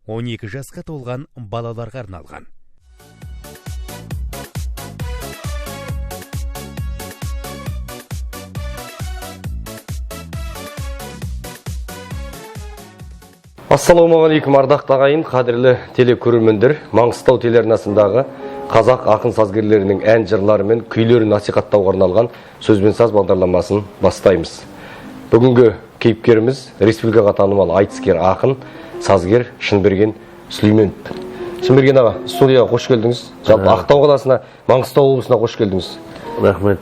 12 жасқа толған балаларға арналған. Ассалаумағалейкум, ардақты ағайын, қадірлі телекөрермендер. Маңғыстау телеарнасындағы қазақ ақын сазгерлерінің ән жырлары мен күйлерін насихаттауға арналған сөз бен саз бағдарламасын бастаймыз. Бүгінгі кейіпкеріміз республикаға танымал айтыскер ақын, сазгер Шынберген Сүлейменов. Шынберген аға, студияға қош келдіңіз. Жалпы Ақтау қаласына, Маңғыстау облысына қош келдіңіз. Рахмет.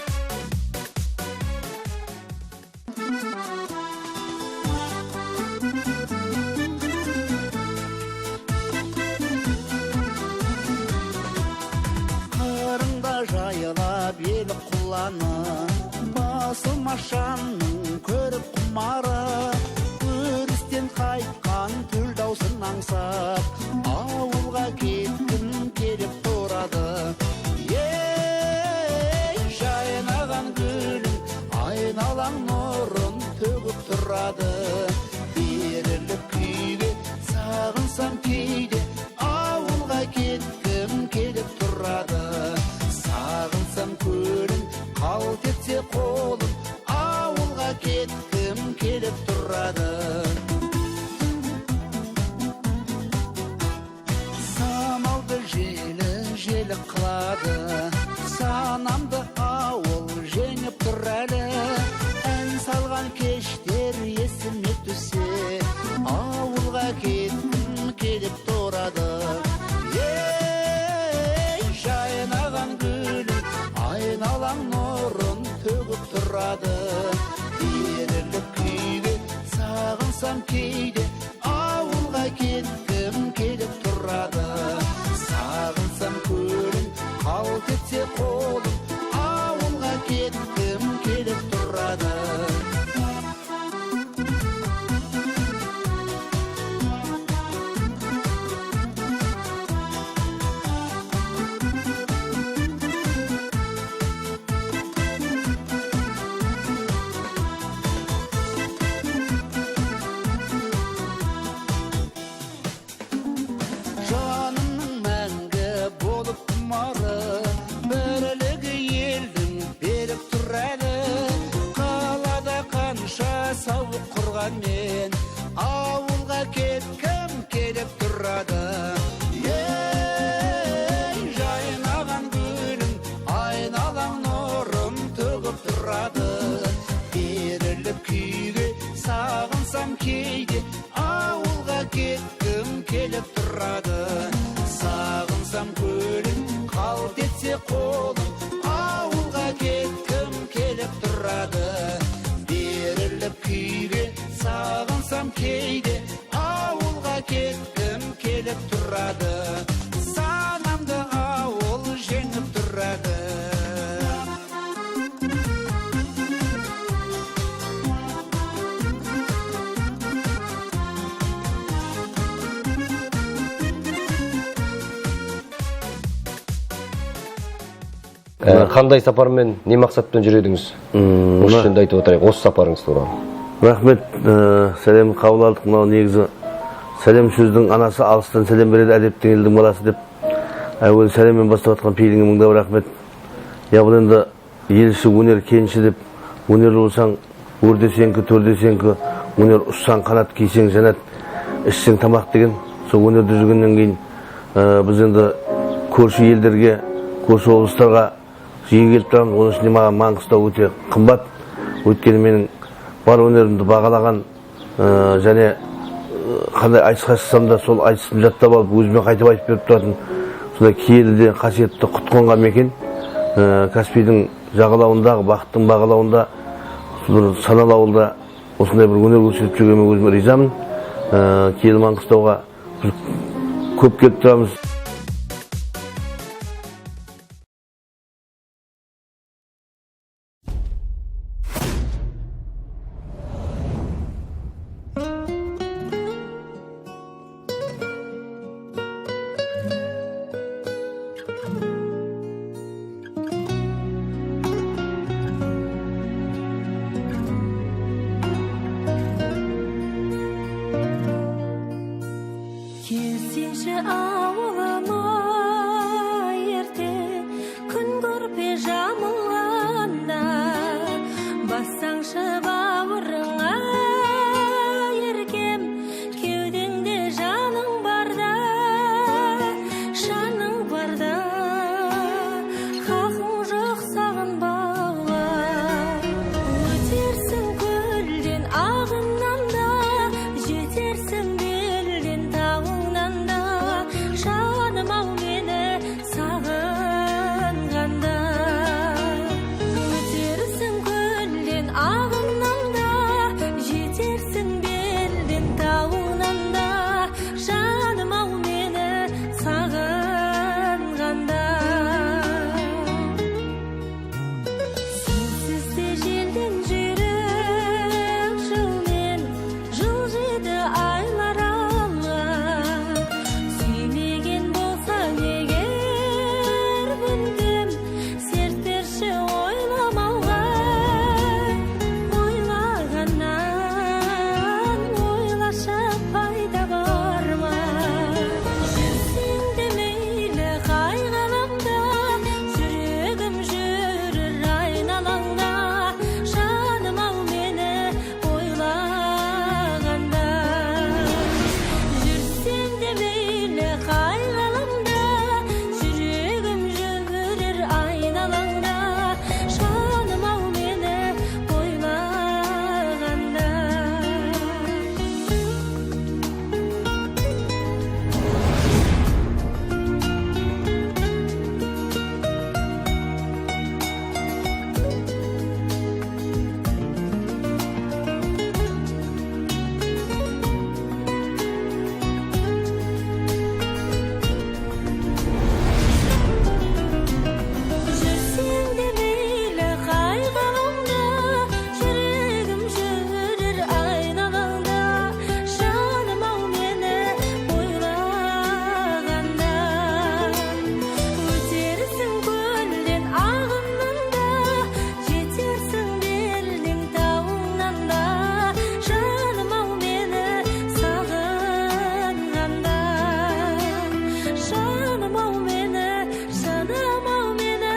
Жайылап ел құланы, басым ашанның көріп құмары, өрістен қайтқан түл даусын аңсап, ауылға кеткім келіп тұрады. Ей, жайнаған гүлің, айналаң нұрын төгіп тұрады. Беріліп күйге сағынсам кейде, ауылға кеткім келіп тұрады. Сағынсам көлін, қалт етсе қолым, ауылға кеткім келіп тұрады. Самалды желі қылады, санамды ауыл жеңіп тұр әлі. Ән салған кештер есіме түссе, ауылға кеткім келіп тұрады. Айналаң нұрын төгіп тұрады. Беріліп күйге сағынсам кейде, ауылға кеткім келіп тұрады. Сағынсам көлін, қалт етсе қолым, ауылға кеткім келіп тұрады. Жанымның мәңгі болып құмары, бірлігі елдің беріп тұр әлі. Қалада қанша сауық құрғанмен, ауылға кеткім келіп тұрады. Ей, жайнаған гүлің, айналаң нұрын төгіп тұрады. Беріліп күйге сағынсам кейде, ауылға кеткім келіп тұрады. Сағынсам көлін, қалт етсе қолым, ауылға кеткім келіп тұрады. Беріліп күйге сағынсам кейде, ауылға кеткім келіп тұрады. Санамды ауыл жеңіп тұрады. Қандай сапармен, не мақсатпен жүредіңіз? Осы жөнді айтып отырайық, осы сапарыңыз туралы. Рахмет, сәлем қабыл алдық. Мынау негізі сәлем сөздің анасы, алыстан сәлем береді әдептің елдің баласы деп. Әуелі сәлеммен бастап атқан пейіліңе мыңдап рахмет. Я бұл енді елші, өнер кенші деп, өнер болсаң, өрдесеңкі, төрдесеңкі, өнер ұшсаң, қанат кейсең, жәнат, ішсең тамақ деген. Сол өнерді жүргеннен кейін біз енді көрші елдерге, көрші облыстарға жиі келіп тұрамыз. Оның ішінде маған Маңғыстау өте қымбат. Өйткені менің бар өнерімді бағалаған және қандай айтысқа шықсам да сол айтысымды жаттап алып, өзіме қайтып айтып беріп тұратын сондай киелі де қасиетті Құтқонған мекен. Каспийдің жағалауындағы, бақыттың бағалауында, бір саналы ауылда осындай бір өнер көрсетіп жүргеніме өзіме ризамын. Киелі Маңғыстауға көп келіп тұрамыз. келсеңші ауылыма ерте, күн көрпе жамылғанда, бассаңшы бауырыңа еркем, кеудеңде жаның барда, жаның барда, хақың жоқ сағынбауға. Өтерсің көлден ағыннан да, жетерсің белден тауыңнан да, жаным ау мені сағынғанда. Өтерсің көлден ағыннан да, жетерсің белден тауыңнан да, жаным ау мені сағынғанда. Сенсіз де желден жүйрік жылмен, жылжиды айлар ала. Сүймеген болсаң егер мүлдем, серт берші ойламауға. Ойлағаннан ойлашы пайда бар ма? Жүрсең де мейлі қай ғаламда, жүрегім жүрер айналаңда, жаным ау мені ойлағанда. Жүрсең де мейлі қай ғаламда, жүрегім жүрер айналаңда, жаным ау мені ойлағанда. Жүрсең де мейлі қай ғаламда, жүрегім жүрер айналаңда, жаным ау мені ойлағанда. Өтерсің көлден ағыннан да, жетерсің белдің тауыңнан да, жаным ау мені сағынғанда. Жаным ау мені, жаным ау мені.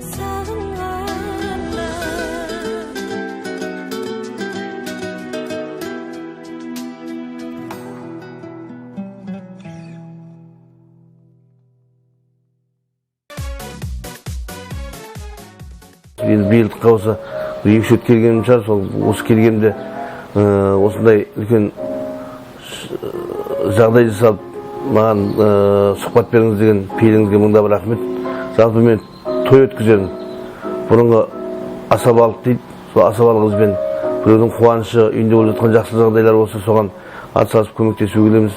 Сағынғанда. Енді биылдыққа осы екі шөт келгенім шығар, сол осы келгенде осындай үлкен жағдай жасалып маған сұхбат беріңіз деген пейіліңізге мыңдап рахмет. Жалпы мен той өткіземін. Бұрынғы асабалық дейді, сол асабалық ізбен біреудің қуанышы, үйінде болып жатқан жақсы жағдайлар болса, соған атсалысып көмектесуге келеміз.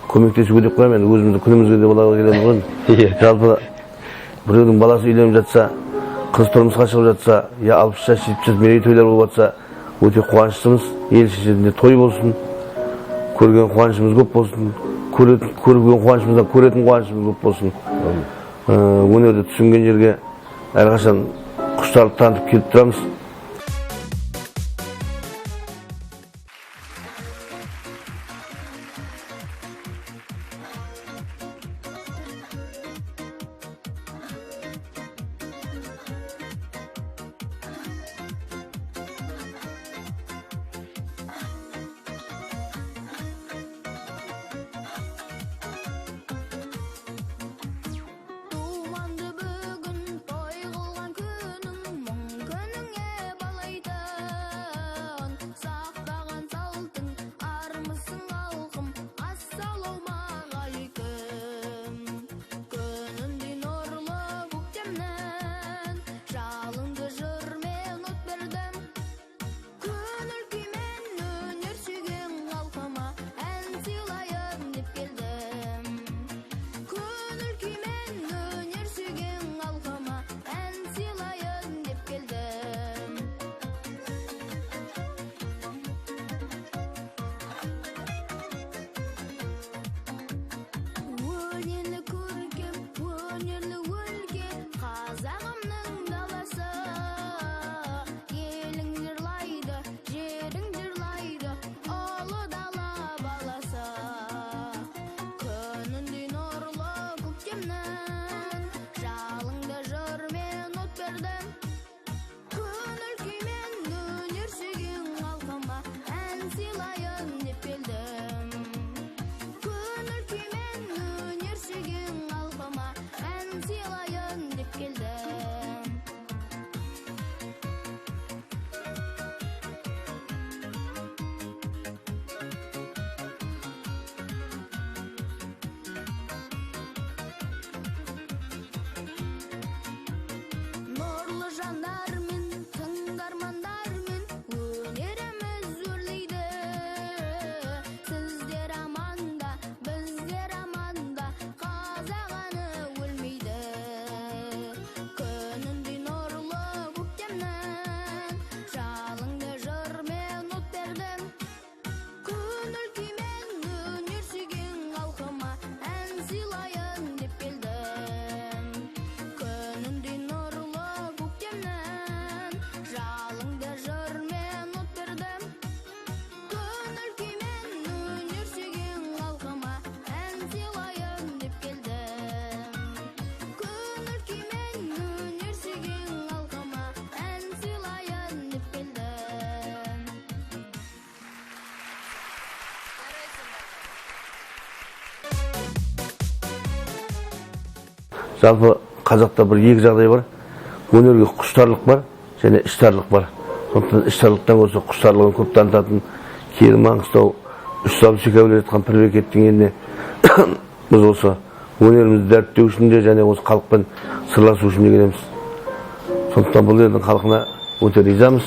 Көмектесуге деп қоямын, енді өзіміздің күнімізге де бола келеміз ғой. Жалпы біреудің баласы үйленіп жатса, қыз тұрмысқа шығып жатса, я 60 жас, 70 жас мерейтойлар болып жатса, өте қуаныштымыз. Ел шешесінде той болсын, көрген қуанышымыз көп болсын, көрген қуанышымыздан көретін қуанышымыз көп болсын. Өнерді түсінген жерге әрқашан құштарлық танытып келіп тұрамыз. Думанды бүгін той қылған күнің, мұң күніңе Жалпы қазақта бір екі жағдай бар. Өнерге құштарлық бар және іштарлық бар. Сондықтан іштарлықтан көрсе құштарлығын көп танытатын киелі Маңғыстау үш салып шекаралап жатқан Пірбекеттің еліне біз осы өнерімізді дәріптеу үшін де және осы халықпен сырласу үшін де келеміз. Сондықтан бұл елдің халқына өте ризамыз.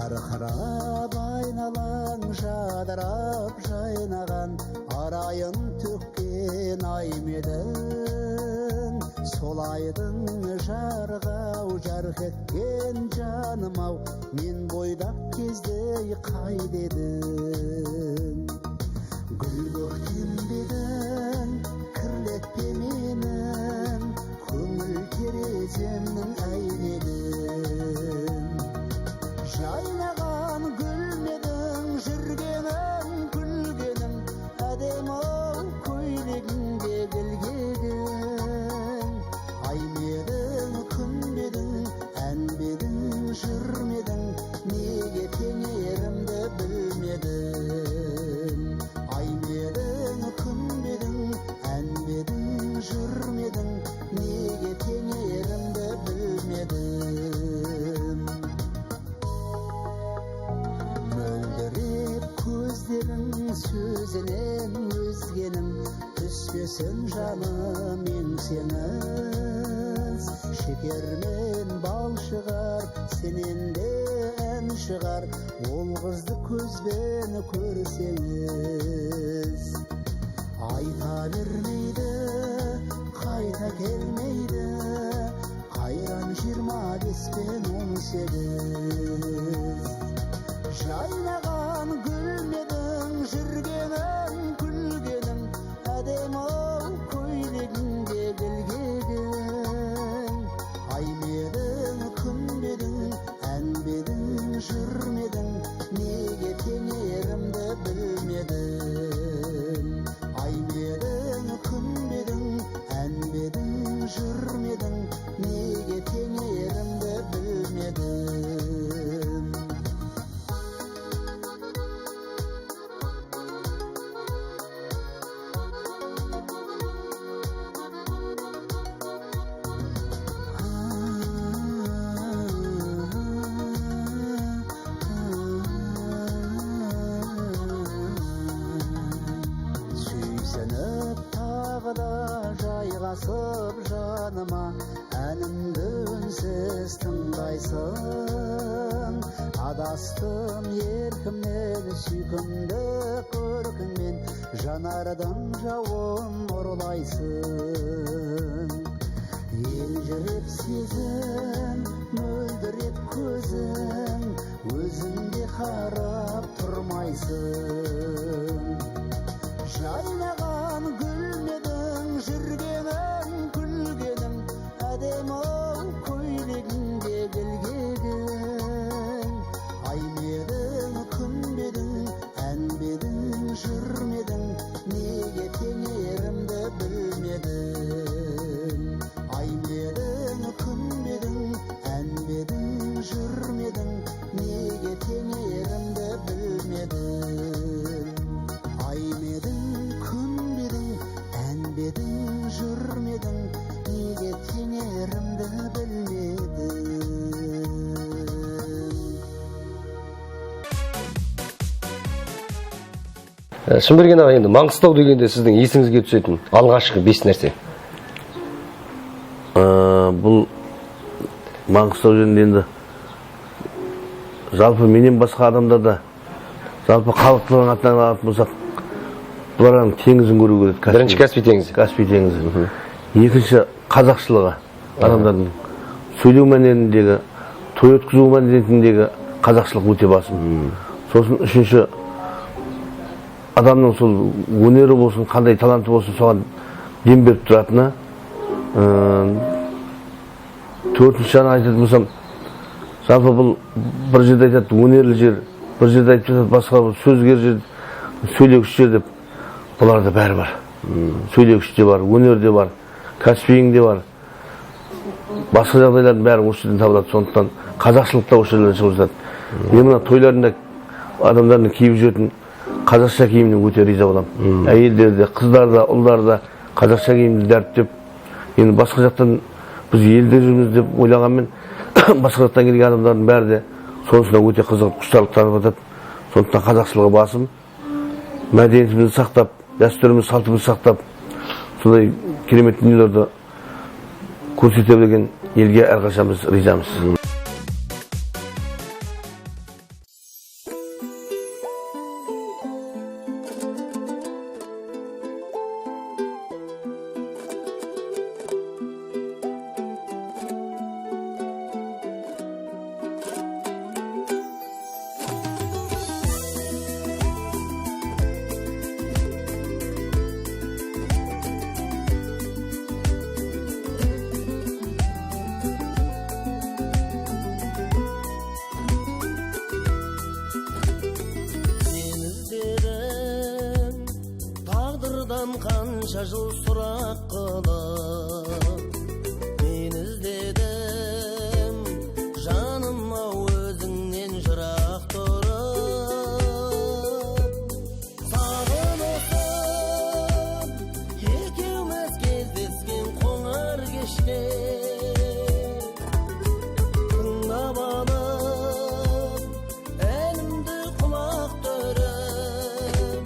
Жарқырап айналаң жадырап жайнаған арайын төккен ай медің сол айдың жарғау жарқ еткен жаным-ау мен бойдақ кезде қайда едің гүл көктембедің кірлетпе менің көңіл тереземнің әйнегін жайнаған гүлмедің жүргенің күлгенің әдемі көйлегіңде гүлгегің аймедің күнбедің әнбедің жүрмедің неге теңерімді білмедің аймедің күнбедің әнбедің жүрмедің неге теңерімді білмедің мөлдіреп көздерің сөзінен өзгенің түспесін жаным еңсеңіз шекермен бал шығар сенен де ән шығар ол қызды көзбен көрсеңіз айта бермейді қайта келмейді қайран 25 пен 18 жайнаған гүлмедің жүргенің күлгенің әдемі көйлегіңде гүлгегің аймедің күнбедің әнбедің жүрмедің неге теңерімді білмедің аймедің күнбедің әнбедің жүрмедің неге теңерімді білмедің сүйсініп тағы да жайғасып жаныма әнімді үнсіз тыңдайсың адастым еркімнен сүйкімді көркіңмен жанардың жауын ұрлайсың елжіреп сезім мөлдіреп көзің өзіңде қарап тұрмайсың жайнаған гүлмедің жүргенің күлгенің әдемі көйлегіңде гүлгегің аймедің күнбедің әнбедің жүрмедің неге теңерімді білмедің аймедің күнбедің әнбедің жүрмедің неге теңерімді білмедің аймедің күнбедің әнбедің жүрмедің неге теңерімді білмедің Шынберген аға, енді Маңғыстау дегенде сіздің есіңізге түсетін алғашқы 5 нәрсе. Бұл Маңғыстау жерінде енді жалпы менен басқа адамдарда жалпы халықтың атынан алатын болсақ бұлардың теңізін көру керек. Бірінші Каспий теңізі. Каспий теңізі. Екінші қазақшылығы. Адамдардың сөйлеу мәнеріндегі, той өткізу мәдениетіндегі қазақшылық өте басым. Сосын үшінші адамның сол өнері болсын, қандай таланты болсын, соған дем беріп тұратыны. Төртінші жаңа айтатын болсам, жалпы бұл бір жерде айтады, өнерлі жер bir жерде айтып жатады, басқа бір сөзгер жер, сөйлегіш жер деп. Бұларда бәрі бар. Сөйлегіш те бар, өнер де бар, кәсібің де бар. Басқа жағдайлардың бәрі осы жерден табылады. Сондықтан қазақшылықта осы жерден шығып жатады. Мен мына тойларында адамдардың киіп жүретін қазақша киіміне өте риза боламын. Әйелдер де, қыздар да, ұлдар да қазақша киімді дәріптеп, енді басқа жақтан біз елде жүрміз деп ойлағанмен, басқа жақтан келген адамдардың бәрі де сонысына өте қызығып, құштарлық танытып жатады. Сондықтан қазақшылығы басым, мәдениетімізді сақтап, дәстүрімізді, салтымызды сақтап, сондай керемет дүниелерді көрсете білген елге әрқашан біз ризамыз. Қанша жыл сұрақ қылып мен іздедім, жаным ау өзіңнен жырақ тұрып. Сағынысып екеуміз кездескен қоңыр кеште, тыңдап алып әнімді құлақ түріп,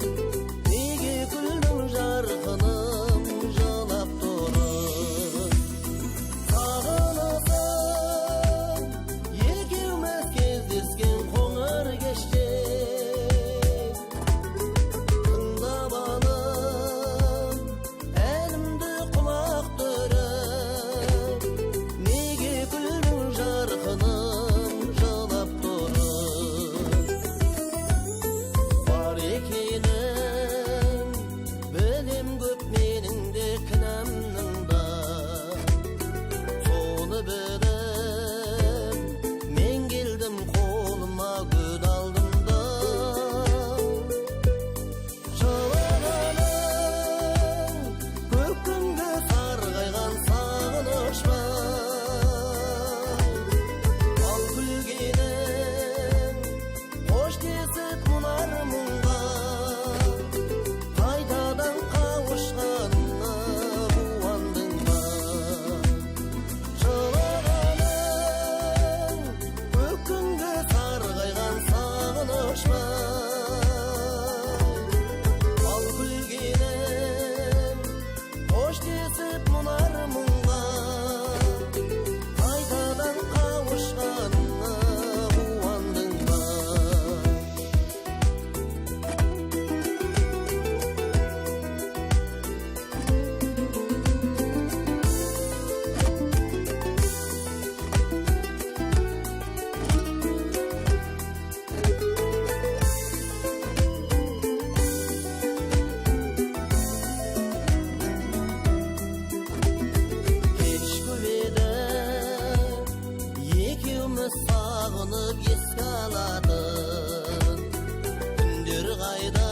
неге күлдің жарқыным жылап тұрып. Сағынысып екеуміз кездескен қоңыр кеште, тыңдап алып әнімді құлақ түріп, неге күлдің жарқыным жылап тұрып. Бар екенін білем көп менің де кінәмнің бар, соны біліп мен келдім қолыма гүл алдым да. Жылағаның көк күнге сарғайған сағынышпай, ал күлгенің қош десіп мұнар мұңға, қайтадан қауышқанына қуандың ба. Жылағаның көк күнге сарғайған сағынышпай, ал күлгенің қош десіп мұнар мұңға, қайтадан қауышқанына қуандың ба. Кеш көбеді екеуміз сағынып еске алатын күндер қайда,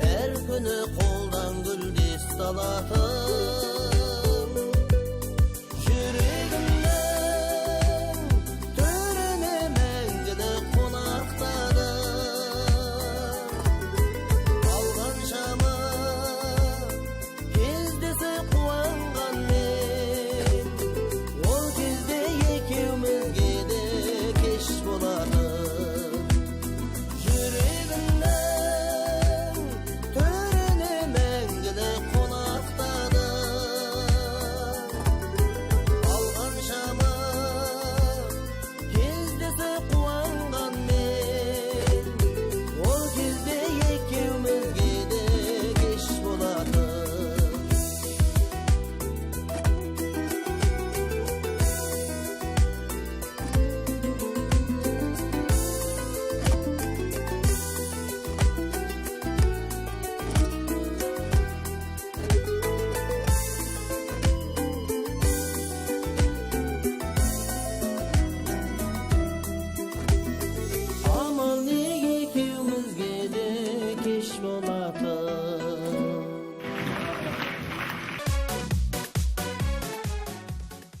әр күні қолдан гүлдес алатын. Жүрегімнің төріне мәңгілік қонақтады, алғаншама кездесіп қуанған мен, ол кезде екеумізге де кеш болатын.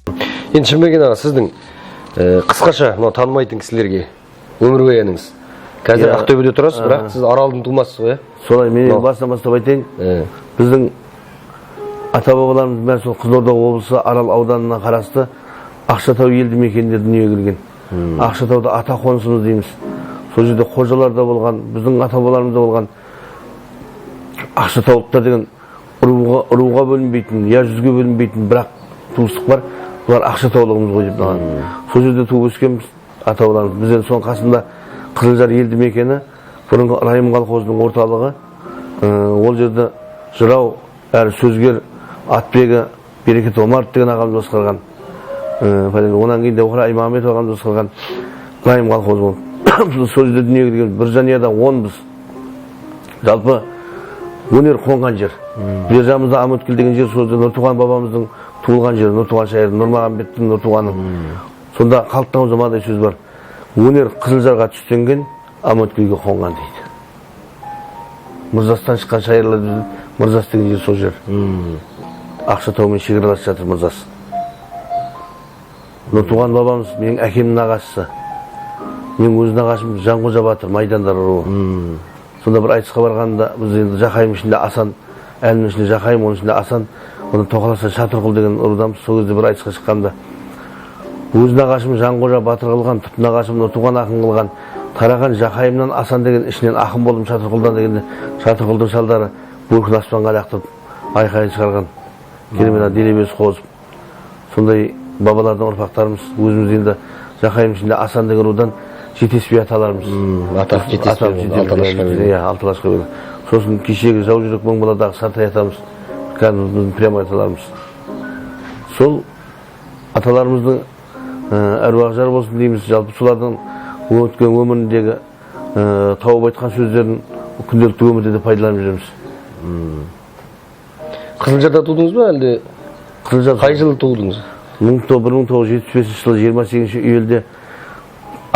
Енді Шынбеген аға, сіздің қысқаша мынау танымайтын кісілерге өмір баяныңыз. Қазір Ақтөбеде тұрасыз, бірақ сіз Аралдың тумасысыз ғой, Солай, мен басынан бастап айтайын. Біздің ата-бабаларымыз мен сол Қызылорда облысы Арал ауданына қарасты Ақшатау елді мекенінде дүниеге келген. Ақшатауда ата қонысымыз дейміз. Сол жерде қожалар да болған, біздің ата-бабаларымыз да болған. Ақшатаулықтар деген руға бөлінбейтін, я жүзге бөлінбейтін бірақ туыстық бар. Бұлар Ақшатаулығымыз ғой деп наған. Сол жерде туып өскенбіз ата-бабаларымыз. Біз енді соның қасында Қызылжар елді мекені, бұрынғы райым колхозының орталығы. Ол жерде жырау, әрі сөзгер, атбегі, Берекет Омаров деген ағамыз басқарған. Онан кейін де Оқыр Аймамет ағамыз басқарған райым колхозы болды. Сол жерде дүниеге келген бір жанұяда 10-біз. Жалпы өнер қонған жер. Бір жағымызда Амөткел деген жер, сол жерде Нұртуған бабамыздың туылған жері, Нұртуған шайыры, Нұрмағамбеттің Нұртуғаны. Сонда халықтан мынандай сөз бар. Өнер Қызылжарға түстенген, Амөткелге қонған дейді. Мырзастан шыққан шайырлар, Мырзас деген жер сол жер. Ақшатаумен шекаралас жатыр Мырзас. Нұртуған бабамыз менің әкемнің ағашысы. Мен өзінің ағашым Жанқожа батыр, Майдандар руы. Сонда бір айтысқа барғанда біз енді Жақайым ішінде Асан, әлінің ішінде Жақайым, оның ішінде Асан, оны Тоқаласа Шатырқұл деген ұрудамыз. Сол кезде бір айтысқа шыққанда өзінің ағашым Жанқожа батыр қылған, тұтын ағашым Нұртуған ақын қылған, тараған Жақайымнан Асан деген ішінен ақын болдым Шатырқұлдан дегенде, Шатырқұлдың салдары бөркін аспанға лақтырып айқайын шығарған, керемет делебесі қозып. Сондай бабалардан ұрпақтарымыз, өзіміз енді Жақайым ішінде Асан деген рудан Жетеспей аталарымыз. Атақ Жетеспей, Алтылашқа бөлі. Сосын кешегі жау жүрек Моңбаладағы Сартай атамыз, біздің прямо аталарымыз. Сол аталарымыздың әруақ жар болсын дейміз. Жалпы солардың өткен өміріндегі тауып айтқан сөздерін күнделікті өмірде де пайдаланып жүреміз. Қызылжарда тудыңыз ба, әлде қай жылы тудыңыз? 1975 жылы 28 июльде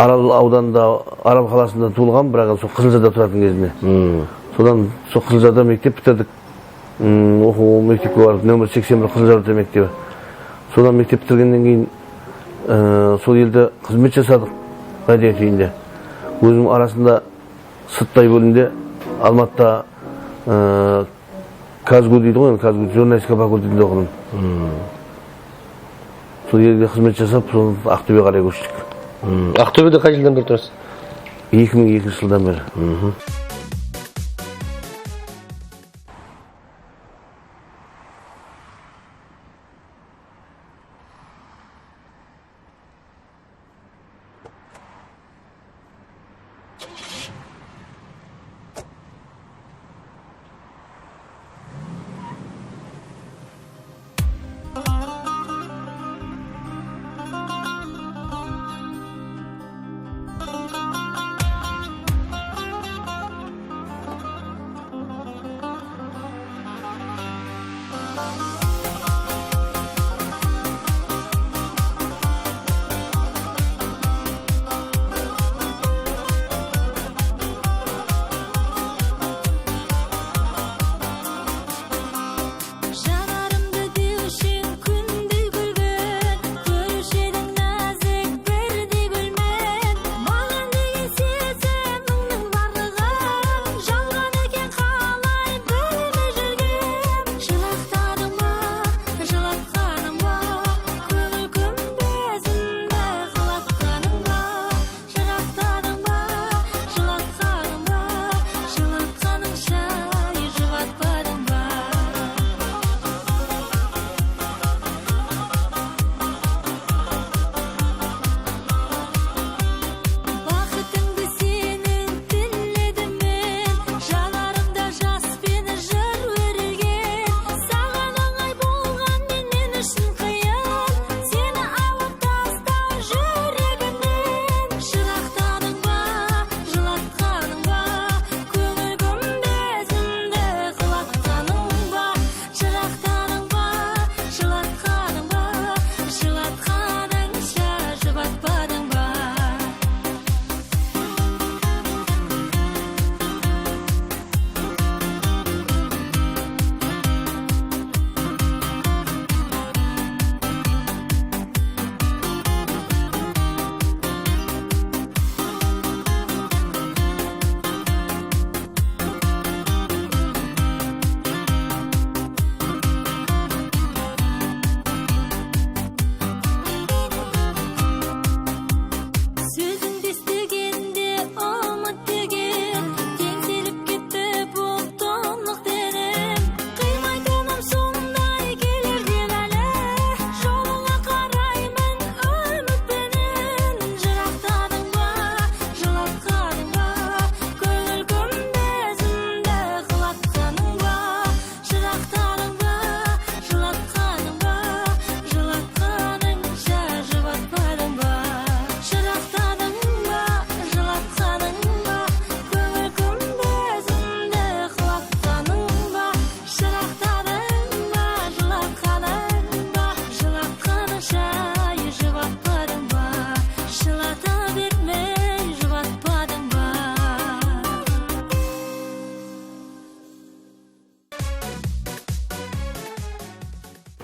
Арал ауданында, Арал қаласында туылған, бірақ сол Қызылжарда тұратын кезінде. Содан сол Қызылжарда мектеп бітірдік. Оқу мектепке барып, нөмір 81 Қызылжар мектебі. Содан мектеп бітіргеннен кейін сол елде қызмет жасадық, мәдениет үйінде. Өзім арасында Сыттай бөлімде, Алматыда Казгу дейді ғой, Казгу журналистика факультетінде оқыдым. Сол елде қызмет жасап, сол Ақтөбе қарай көштік. Ақтөбеде қай жылдан бері тұрасыз? 2002 жылдан бері.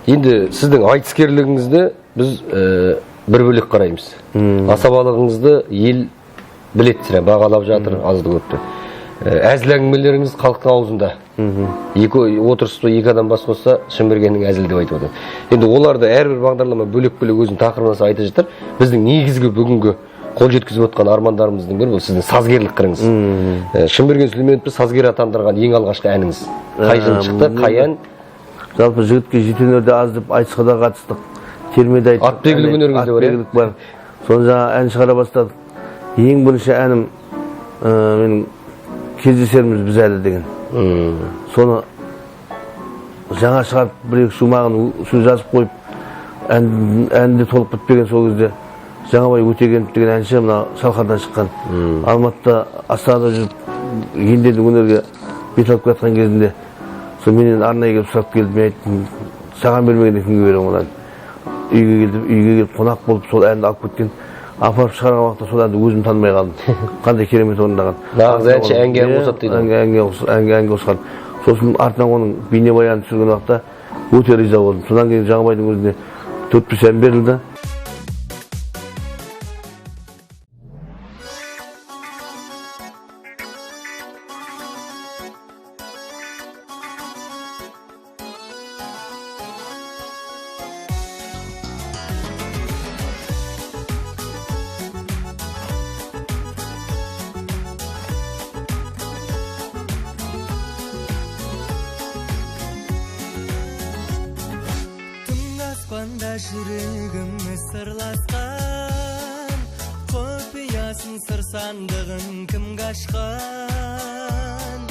Енді сіздің айтыскерлігіңізді біз бір бөлек қараймыз. Асабалығыңызды ел білет, бағалап жатыр азды көпті. Әзіл әңгімелеріңіз халықтың аузында. Отырыста екі адам бас қосса, Шынбергеннің әзілі деп айтып отыр. Енді оларды әрбір бағдарлама бөлек-бөлек өзінің тақырыбына айтып жатыр. Біздің негізгі бүгінгі қол жеткізіп отқан армандарымыздың бірі бұл сіздің сазгерлік қырыңыз. Шынберген Сүлейменовті сазгер атандырған ең алғашқы әніңіз. Қай жылы шықты, қай ән? Жалпы жігітке жетенерде аз деп айтысқа да қатыстық. Термеде айттық. Атбегілік өнеріңізде бар, Атбегілік бар. Соны жаңа ән шығара бастадық. Ең бірінші әнім менің кездесеріміз біз әлі деген. Соны жаңа шығарып бір-екі шумағын сөз жазып қойып, әнді толып бітпеген сол кезде Жаңабай Өтегенов деген әнші мына Шалқардан шыққан. Алматыда, Астанада жүріп, ендегі өнерге бет алып жатқан кезінде сол менен арнайы келіп сұрап келді. Мен айттым, саған бермегенде кімге беремін одан. Үйге келіп қонақ болып сол әнді алып кеткен. Апарып шығарған уақытта сол әнді өзім танымай қалдым. Қандай керемет орындаған. Нағыз әнші әнге ән қосады дейді. Әнге қосқан. Сосын артынан оның бейнебаянын түсірген уақытта өте риза болдым. Содан кейін Жаңабайдың өзіне 4-5 ән берілді. Аспанда жүрегіміз сырласқан, құпиясын сыр сандығын кімге ашқан?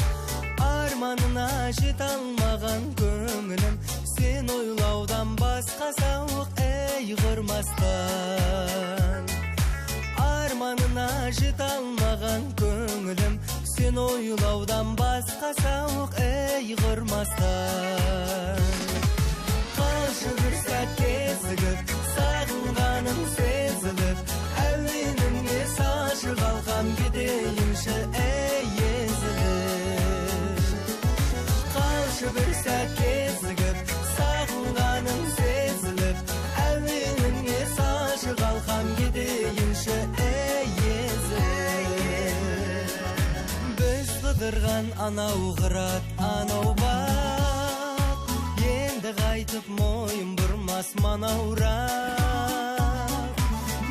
Арманына жете алмаған көңілім, сен ойлаудан басқа сауық ей құрмастан. Арманына жете алмаған көңілім, сен ойлаудан басқа сауық ей құрмастан. Қалшы бір сәт кезігіп, сағынғаным сезіліп, әуеніңе салшы қалқам кетейінші әй езіліп. Қалшы бір сәт кезігіп, сағынғаным сезіліп, әуеніңе салшы қалқам кетейінші әй езіліп. Біз қыдырған анау қырат, анау бақ, енді қайтып мойын бұрмас манаурақ.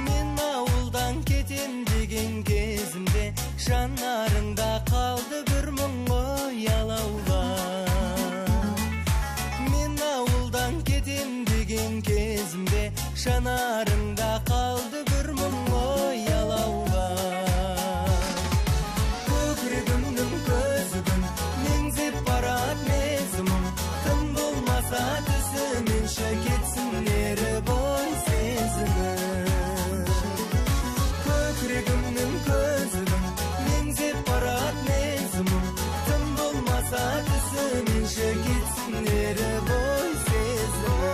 Мен ауылдан кетем деген кезімде, жанарыңда қалды бір мұң ұялаулап. Мен ауылдан кетем деген кезімде, жанарыңда қалды бір мұң ұялаулап. Көкірегімнің көзігін меңзеп барат мезімім, тым болмаса түсіменші кетсін ері бой сезімім. Көкірегімнің көзігін меңзеп барат мезімім, тым болмаса түсіменші кетсін ері бой сезімім.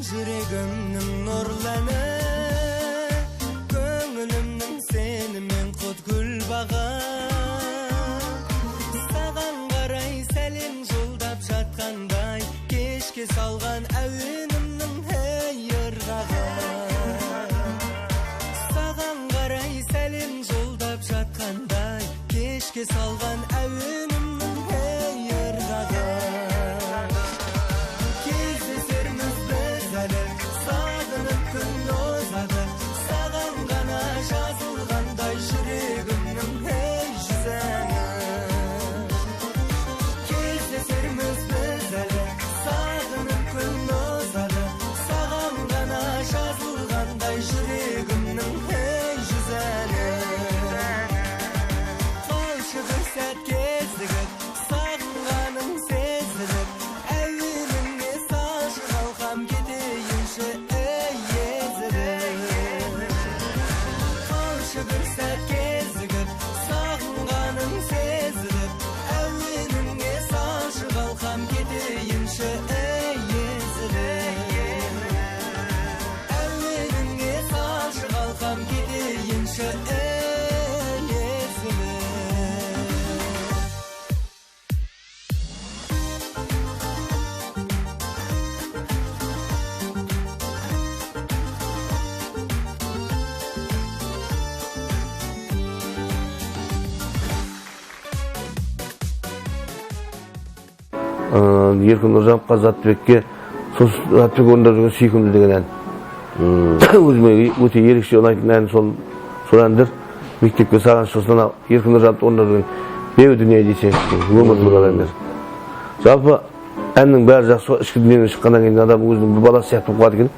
Жүрегімнің нұрланы, көңілімнің сенімен құт гүл бағы. Саған қарай сәлем жолдап жатқандай, кешке салған әуенімнің әй ырғағы. Саған қарай сәлем жолдап жатқандай, кешке салған әуенімнің әй ырғағы. Сағынып күн озады, саған ғана жазылғандай жүрегімнің әй жүзәні. Кездесерміз біз әлі, сағынып күн озады, саған ғана жазылғандай жүрегімнің әй жүзәні. Қалшы бір сәт кезігіп, сағынғаның сезіліп, әуеніңе салшы қалқам кетейінші әй езіліп. Қалшы бір сәт кезігіп, keteyinşi ey ezimi. Erkin Nurjanowqa Zatbekке сол Zatbek орындап жүрген сүйкімді деген ән. Өзіме өте ерекше ұнайтын ән сол әндер. Мектепке саған сосын Еркін Нұржановты орындап жүрген беу дүние десең, өмір туралы әндер. Жалпы әннің бәрі жақсы, ішкі дүниеге шыққаннан кейін адам өзінің бір баласы сияқты болып қалады екен.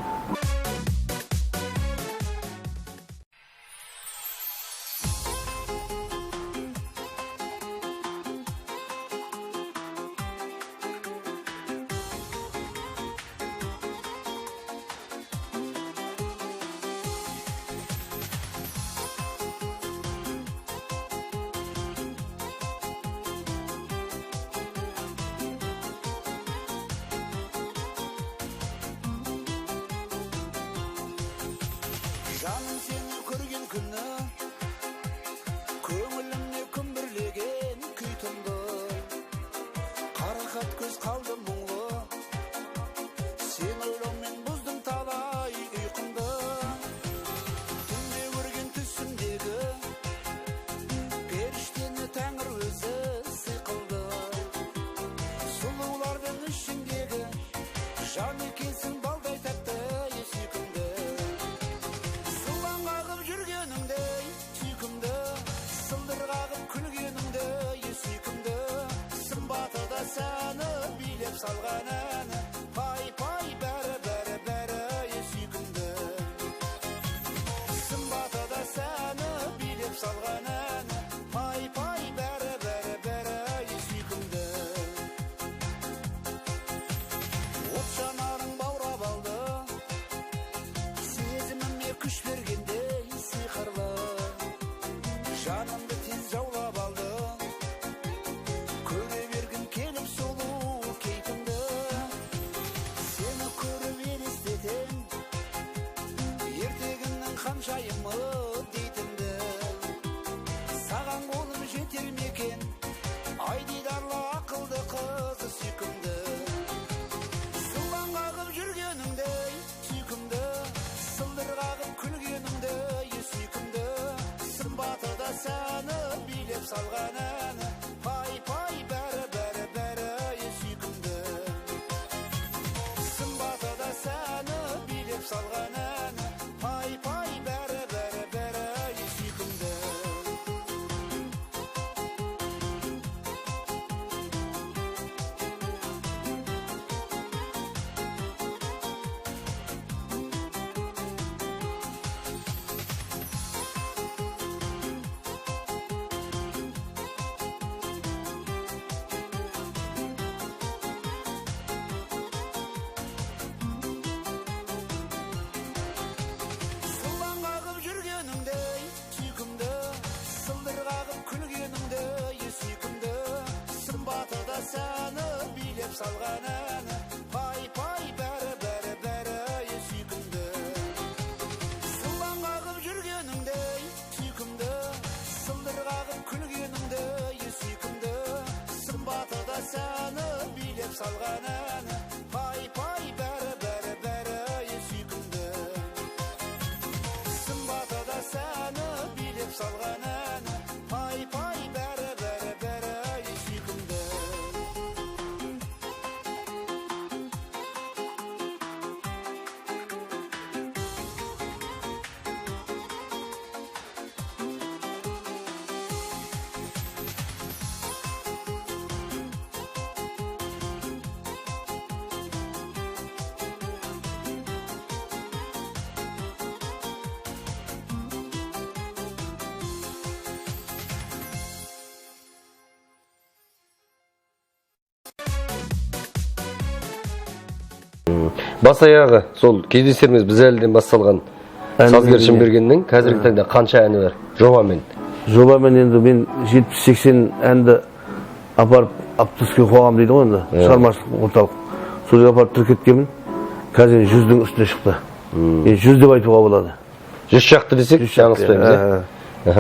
Жаным сені көрген күні көңілімне күмбірлеген күй тұнды. Қарақат көз қалды мұңлы, сен ойлаумен бұздың талай ұйқымды. Түнде көрген түсімдегі періштені тәңір өзі сыйқылды. Сұлулардың ішіндегі жан екенсің балдай тәтті сүйкімді. Жүргеніңдей сүйкімді, сылдыр қағып күлгеніңді сүйкімді. Сымбаты да сәні билеп салған әні, пай-пай бәрі сүйкімді. Сымбаты да сәні билеп салған әні, пай-пай бәрі сүйкімді. От жанарың баурап алды, сезіміме күш бергенде жанымды тез жаулап алды, көре бергім келіп сұлу кейпіңді. Сені көріп елестетем, ертегімнің ханшайымы дейтінді. Саған қолым жетер мекен, ай дидарлы ақылды қызы сүйкімді. Сылаң қағып жүргеніңдей сүйкімді, сылдыр қағып күлгеніңді сүйкімді. Сымбаты да сәні билеп салған әні, пай-пай бәрі сүйкімді. Сымбаты да сәні билеп салған әні, пай-пай бәрі сүйкімді. Салған әні, пай-пай бәрі сүйкімді. Сылаң қағып жүргеніңдей сүйкімді, сылдыр қағып күлгеніңді сүйкімді. Сымбаты да сәні билеп салған әні, пай-пай бәрі сүйкімді. Сымбаты да сәні билеп салған әні, пай-пай бәрі сүйкімді. Бас аяғы сол кездесеріміз біз әлден басталған Сазгер Шынбергеннің қазіргі таңда қанша әні бар жобамен? Жобамен енді мен 70-80 әнді апарып Аптүске қоғам дейді ғой енді, шығармашылық орталық. Сол жерге апарып тіркеткенмін. Қазір 100-дің үстіне шықты. 100 деп айтуға болады. 100 шақты десек, жаңылыспаймыз, е?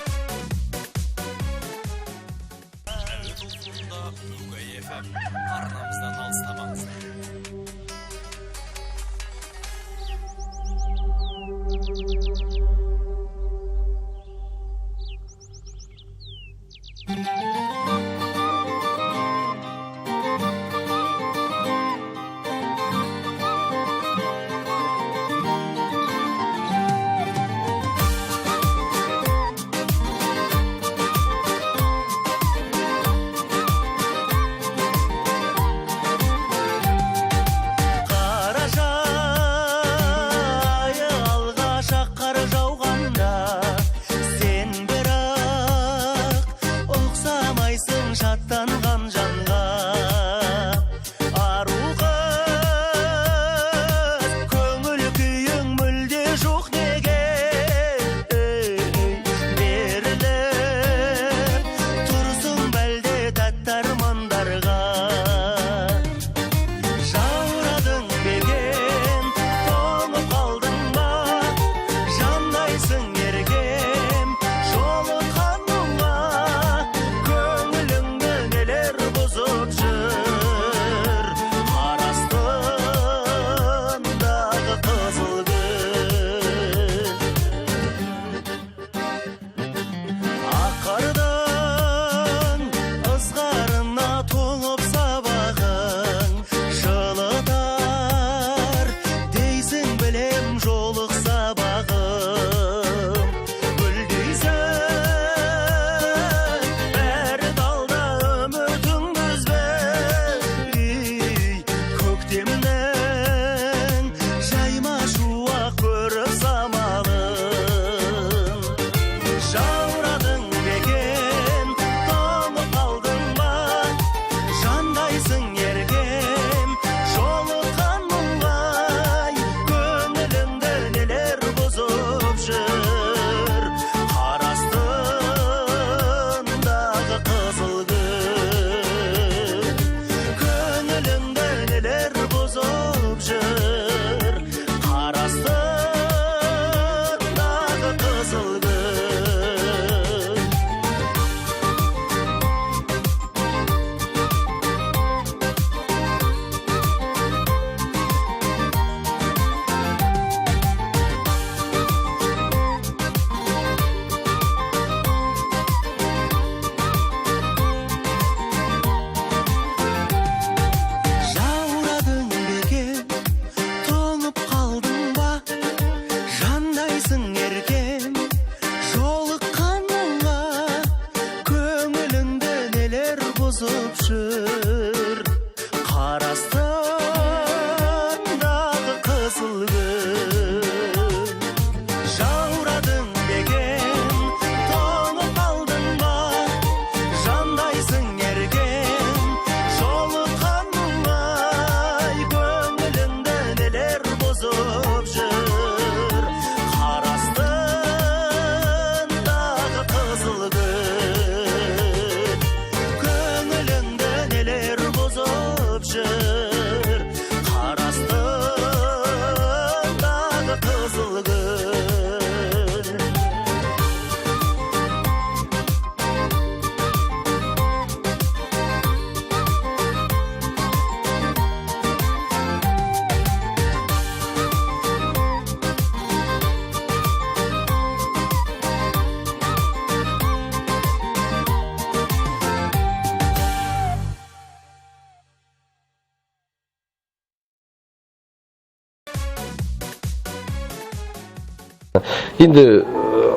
Енді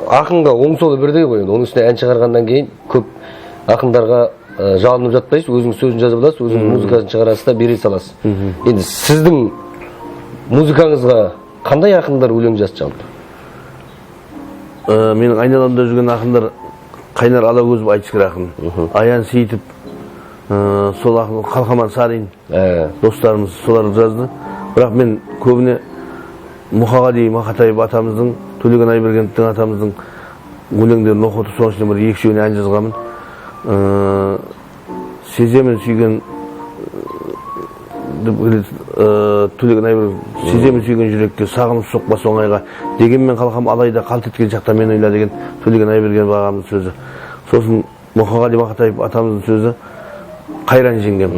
ақынға оң солы бірдей ғой. Оның үстіне ән шығарғаннан кейін көп ақындарға жалынып жатпайсыз, өзіңіз сөзін жазып аласыз, өзіңіз музыкасын шығарасыз да бере саласыз. Енді сіздің музыкаңызға қандай ақындар өлең жазды жалпы? Менің айналамда жүрген ақындар Қайнар Алагөзов айтыскер ақын, Аян Сейітов, сол ақын Қалқаман Сарин достарымыз солар жазды. Бірақ мен көбіне Мұхағали Мақатаев атамыздың, Төлеген Айбергеновтің атамыздың өлеңдерін оқытып, соның ішінде бір екі-үшеуіне ән жазғанмын. Сеземін сүйген Төлеген Айбер сеземін сүйген жүрекке сағынып соқпас оңайға дегенмен қалқам алайда қалт еткен шақта мен ойла деген Төлеген Айберген бағамның сөзі. Сосын Мұқағали Мақатаев атамыздың сөзі қайран жеңгем.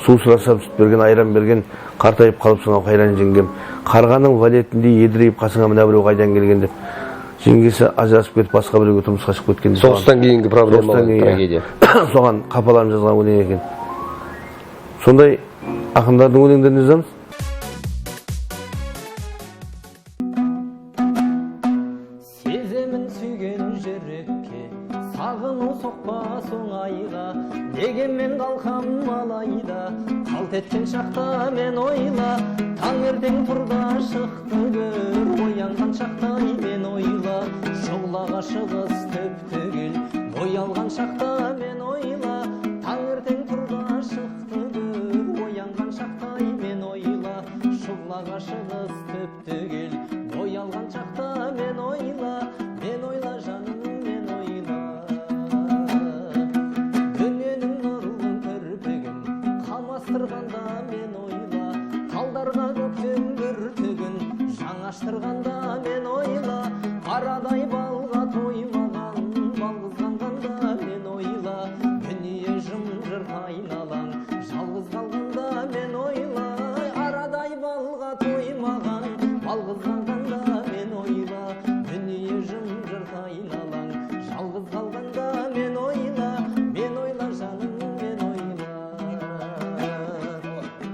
Су сұрасам сүт берген, айран берген, қартайып қалыпсың ау қайран жеңгем. Қарғаның валетіндей едірейіп қасыңа мына біреу қайдан келген деп. Жеңгесі ажырасып кетіп басқа біреуге тұрмысқа шығып кеткен. Соғыстан кейінгі проблема, трагедия. Соған қапаларым жазған өлең екен. Сондай ақындардың өлеңдерін жазамыз. Сеземін сүйген жүрекке сағыну соқпас оңайға дегенмен қалқам алайда қалт еткен шақта мен ойла таңертең тұрда шықты көр оянған шақта мен ойла шұғлаға шығыс төп түгел боялған шақта мен ойла таңертең тұрда шықты көр оянған шақта мен ойла шұғлаға шығыс төп түгел боялған шақта мен ойла жаным мен ойла дүниенің нұрлы кірпігін қамастырғанда мен ойла талдарға көктем бүртігін жаңаштырғанда мен ойла қарадай балға тоймаған балғызғанда мен ойла дүние жым-жырт айналаң жалғыз қалғанда мен ойла арадай балға тоймаған балғызғанда мен ойла дүние жым-жырт айналаң жалғыз қалғанда мен ойла жаным мен ойла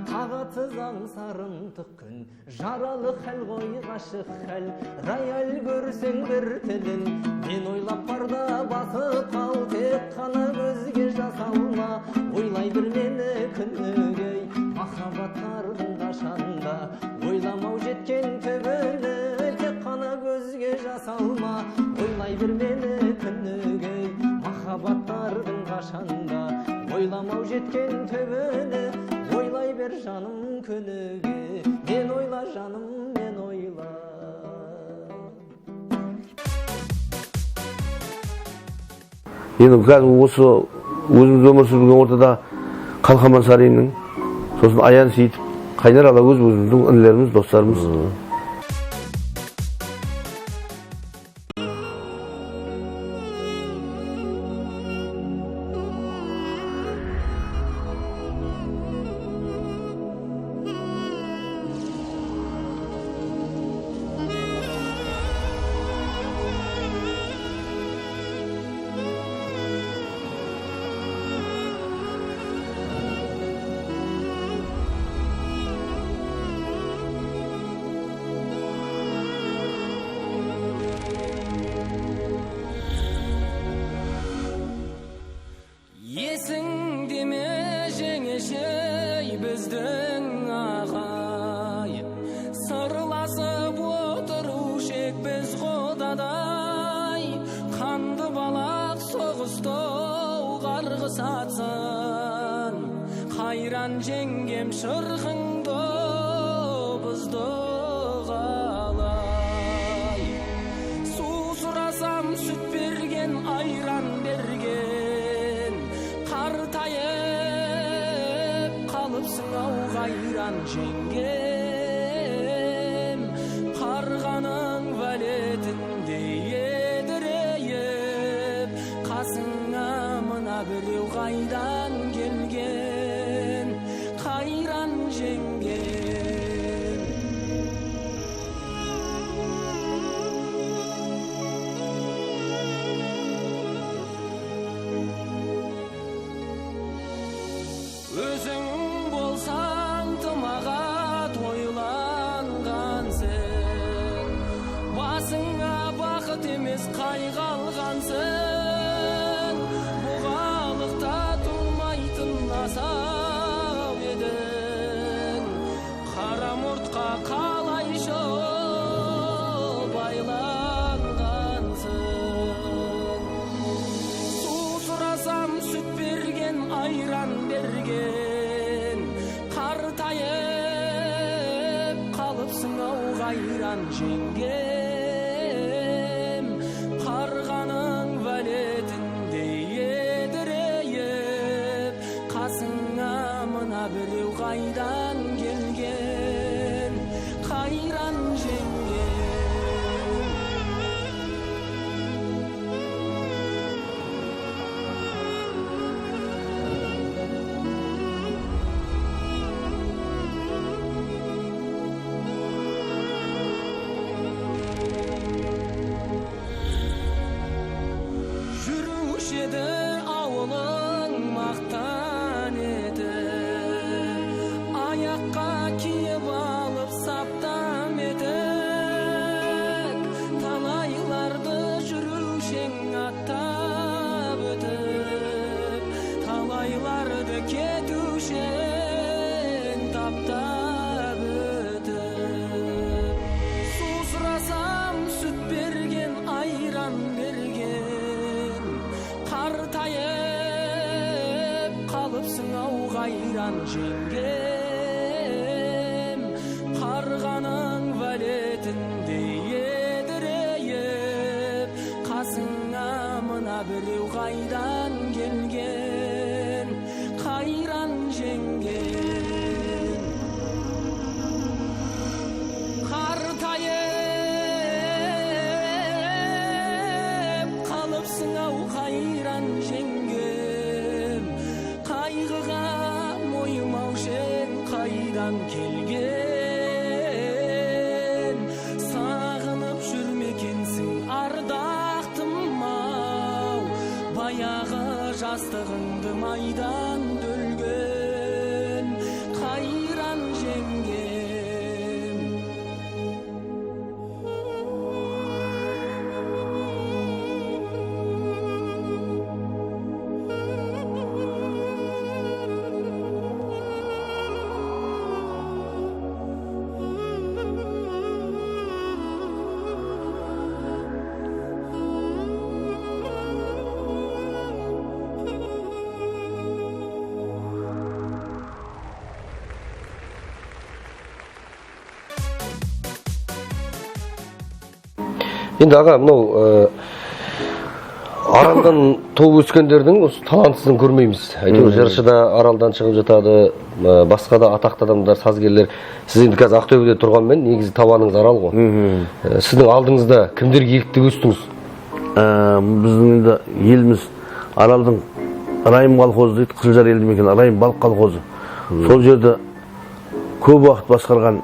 тағатсыз аңсарын түккін жаралы хәл ғой ғашық хәл рояль көрсең бір тілін мен ойлап барда басып қал тек қана көзге жас алма ойлай бір мені күнігей махаббаттардың қашанда ойламау жеткен түбіні тек қана көзге жас алма ойлай бір мені күнігей махаббаттардың қашанда ойламау жеткен түбіні ойлай бер жаным күніге мен ойла жаным мен ойла. Енді қазір осы өзіміз өмір сүрген ортада Қалқаман Сариннің сосын Аян Сейітов Қайнар Алагөз өзіміздің інілеріміз, достарымыз. Есіңде ме жеңешей біздің ағай сырласып отырушы ек біз құдадай қанды балақ соғыстау қарғыс атсын қайран жеңгем шырқыңды бұзды қалай су сұрасам сүт берген айран берген қартайып қалыпсың ау қайран жеңгем қарғаның вәлетіндей едірейіп қасыңа мына біреу қайдан келген қайран жеңгем. Өзің болсаң тымаға тойланғансың басыңа бақыт емес қайғы алғансың бұғалықта тұрмайтын асау едің қара мұртқа қалайша байланғансың су сұрасам сүт берген айран берген қартайып қалыпсың ау қайран жеңгем қарғаның вәлетіндей едірейіп қасыңа мына біреу қайдан келген қайран жеңген. Жүруші еді ауылың мақтан етіп, аяққа киіп алып саптам етік. Талайларды жүрушең аттап өтіп, талайларды кетушең таптап өтіп. Су сұрасам сүт берген, айран берген, қартайып қалыпсың ау қайран жеңгем. Қарғаның вәлетіндей едірейіп, қасыңа мына біреу қайдан келген қайран жеңгем. Қартайып қалыпсың ау қайран жеңгем. Қайғыға мойымаушен қайдан келген. Сағынып жүрмекенсің ардақтым ау, баяғы жастығыңды майдан дөлген қайран жеңгем. Енді аға, мынау аралдан туып өскендердің осы талантысын көрмейміз. Әйтеуір жыршыда аралдан шығып жатады, басқа да атақты адамдар, сазгерлер. Сіз енді қазір Ақтөбеде тұрғанмен, негізі табаныңыз арал ғой. Сіздің алдыңызда кімдерге еліктеп өстіңіз? Біздің енді еліміз аралдың Райым колхозы дейді, Қызылжар елді мекен, Райым балық колхозы. Сол жерде көп уақыт басқарған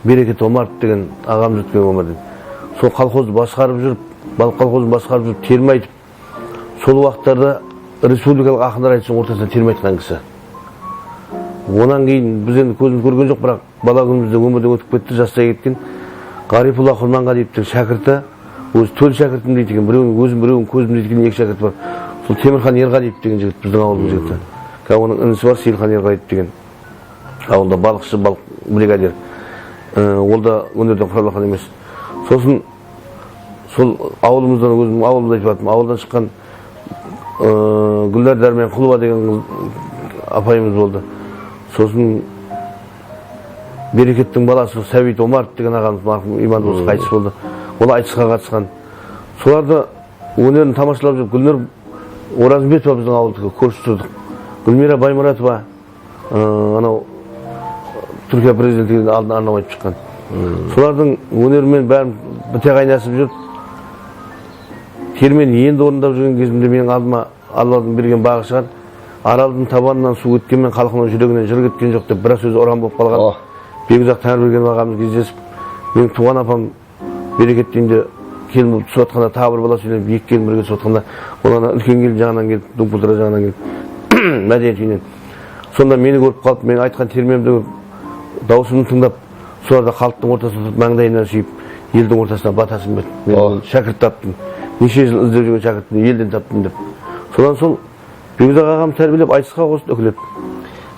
Берекет Омаров деген ағамыз өткен өмірден. Сол колхозды басқарып жүріп, балық колхозын басқарып жүріп, терме айтып, сол уақыттарда республикалық ақындар айтысының ортасында терме айтқан кісі. Онан кейін біз енді көзіміз көрген жоқ, бірақ бала күнімізде өмірден өтіп кетті, жастай кеткен Ғарифолла Құрманғалиевтің шәкірті, өзі төл шәкіртім дейді екен, біреуін өзім, біреуін көзім дейді екен, екі шәкірт бар. Сол Темірхан Ерғалиев деген жігіт, біздің ауылдың жігіті. Оның інісі бар, Сейілхан Ерғалиев деген. Ауылда балықшы, балық бригадир. Ол да өнерден құралақан емес. Сосын сол ауылымыздан, өзім ауылымда айтып жатырмын, ауылдан шыққан Гүлдар Дәрмен Құлова деген апайымыз болды. Сосын Берекеттің баласы Сәбит Омаров деген ағамыз, марқұм иман досы қайтыс болды. Ол айтысқа қатысқан. Соларды өнерін тамашалап жүріп, Гүлнұр Оразымбетова біздің ауылдікі көрші тұрдық. Гүлмира Баймұратова анау Түркия президенті алдына арнап айтып шыққан. Солардың өнерімен бәрін біте қайнасып жүріп, термен енді орындап жүрген кезімде менің алдыма Алладың берген бағы шығар. Аралдың табанынан су өткенмен халқының жүрегінен жыр кеткен жоқ деп біраз сөз оран болып қалған. Бекзат Тәңірберген ағамыз кездесіп, менің туған апам Берекеттейінде келін болып түсіп жатқанда, тағы бір бала сөйлеп, екі келін бірге түсіп жатқанда, олар үлкен келін жағынан келіп, Думпұлтыра жағынан келіп, мәдениет үйінен. Сонда мені көріп қалып, мен айтқан термемді даусымды тыңдап, соларда халықтың ортасында тұрып, маңдайынан сүйіп, елдің ортасына батасын берді. Мен шәкірт таптым. Неше жыл іздеп жүрген шәкіртімді елден таптым деп. Содан сол Бекзат ағам тәрбиелеп айтысқа қосты үкілеп.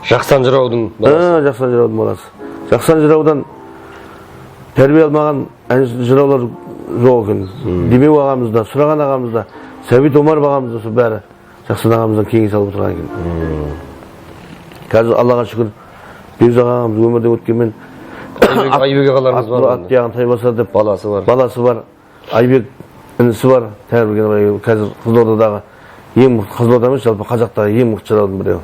Жақсан жыраудың баласы. Жақсан жыраудың баласы. Жақсан жыраудан тәрбие алмаған жыраулар жоқ екен. Демеу ағамызда, Сұраған ағамызда, Сәбит Омаров ағамызда сол бәрі Жақсан ағамыздан кеңес алып отырған екен. Қазір Аллаға шүкір Бекзат ағамыз өмірден өткенмен Айбек ағаларымыз бар. Ат яғын Таймаса деп баласы бар. Айбек інісі бар. Тәңірберген қазір Қызылордадағы ең мықты, Қызылорда емес, жалпы Қазақтағы ең мықты жыраудың біреуі.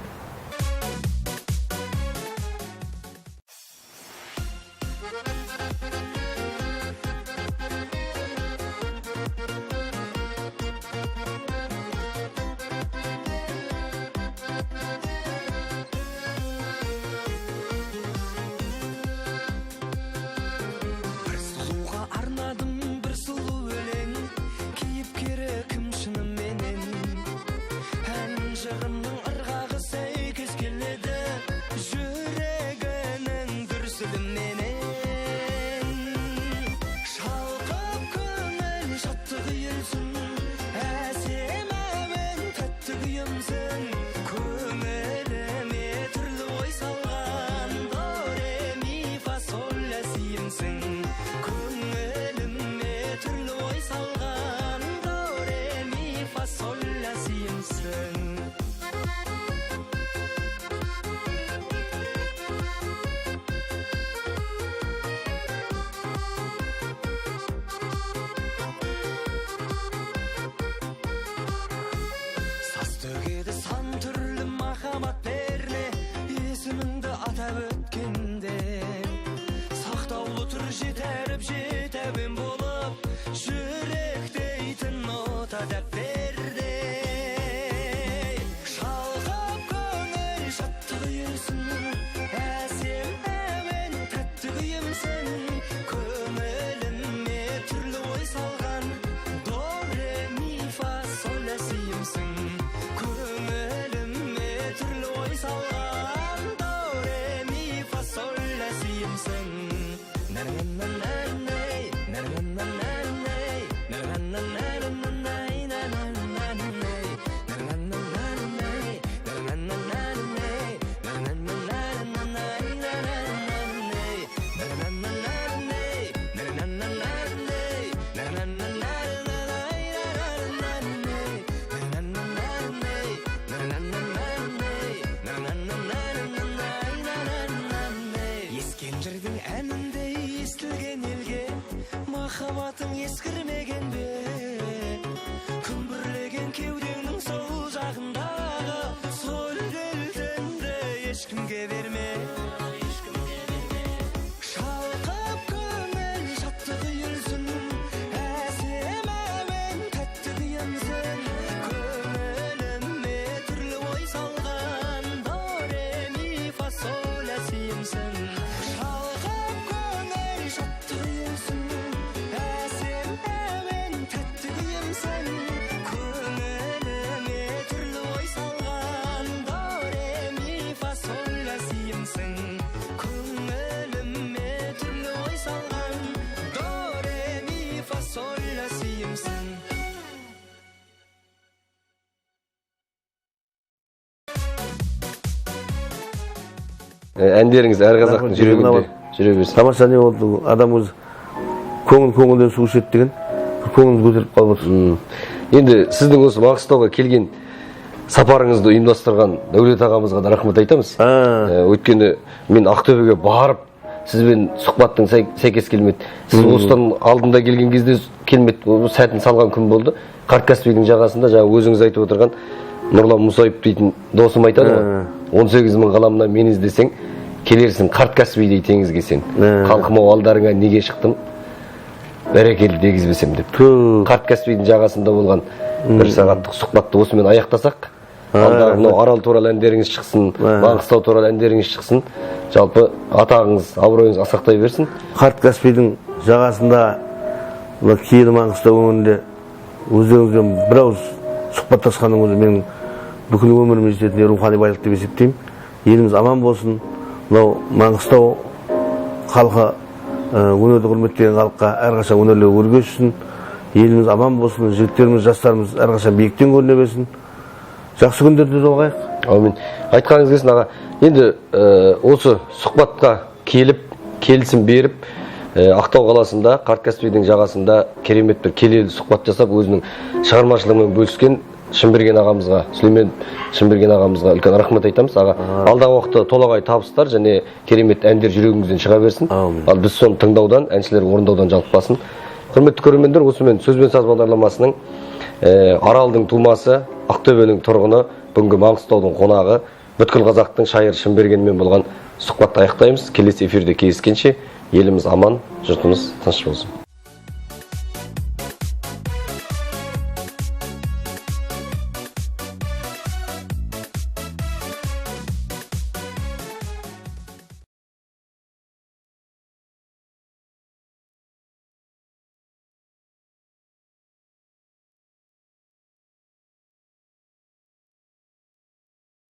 ешкімге берме шалқып көңіл шаттық үйілсін әсем әуен тәтті күйінсін көңіліме түрлі ой салған до ре ми фа соль ля симсің шалқып көңіл шаттық үйілсін әсем әуен тәтті күйінсін көңіліме түрлі ой салған до ре ми фа соль ля симсің көңіліме түрлі ой салған до ре ми фа соль ля симсің Әндеріңіз әр қазақтың жүрегінде жүре берсін. тамаша не болды, адам өзі көңілден су ішеді деген көңілді көтеріп қалып отыр. Енді сіздің осы Маңғыстауға келген сапарыңызды ұйымдастырған Дәулет ағамызға да рахмет айтамыз. Өйткені мен Ақтөбеге барып, сізбен сұхбаттың сәйкес келмеді. Сіз осыдан алдында келген кезде келмеді, сәтін салған күн болды. Қарт-Каспийдің жағасында, жаңа өзіңіз айтып отырған Нұрлан Мұсайып дейтін досым айтады ғой. 18 мың қаламына мен іздесең, келерсің Қарт-Каспийдей теңізге сен. Қалқымау алдарыңа неге шықтым? Бәрекелді дегізбесем деп. Қарт-Каспийдің жағасында болған бір сағаттық сұхбатты осымен аяқтасақ, алдағы Арал туралы әндеріңіз шықсын, Маңғыстау туралы әндеріңіз шықсын, жалпы атағыңыз, абыройыңыз асақтай берсін. Қарт-Каспийдің жағасында киелі Маңғыстау өңірінде өздеріңізбен бір ауыз сұхбаттасқаның өзі менің бүкіл өміріме жететін рухани байлық деп есептеймін. Еліміз аман болсын. Мынау Маңғыстау халқы өнерді құрметтеген халыққа әрқашан өнерлері өрге ұшсын. Еліміз аман болсын, жігіттеріміз, жастарымыз әрқашан биіктен көріне берсін. Жақсы күндерде жолығайық. Әумин. Айтқаныңыз келсін аға. Енді осы сұхбатқа келісім беріп, Ақтау қаласында, Қарт-Каспийдің жағасында керемет бір келелі сұхбат жасап, өзінің шығармашылығымен бөліскен Шынберген ағамызға, Сүлеймен Шынберген ағамызға үлкен рахмет айтамыз. Аға, алдағы уақытта толағай табыстар және керемет әндер жүрегіңізден шыға берсін. Ал біз соны тыңдаудан, әншілер орындаудан жалықпасын. Құрметті көрермендер, осымен сөзбен саз бағдарламасының Аралдың тумасы, Ақтөбенің тұрғыны, бүгінгі Маңғыстаудың қонағы, бүткіл қазақтың шайыр Шынбергенмен болған сұхбатты аяқтаймыз. Келесі эфирде кездескенше еліміз аман, жұртымыз тыныш болсын.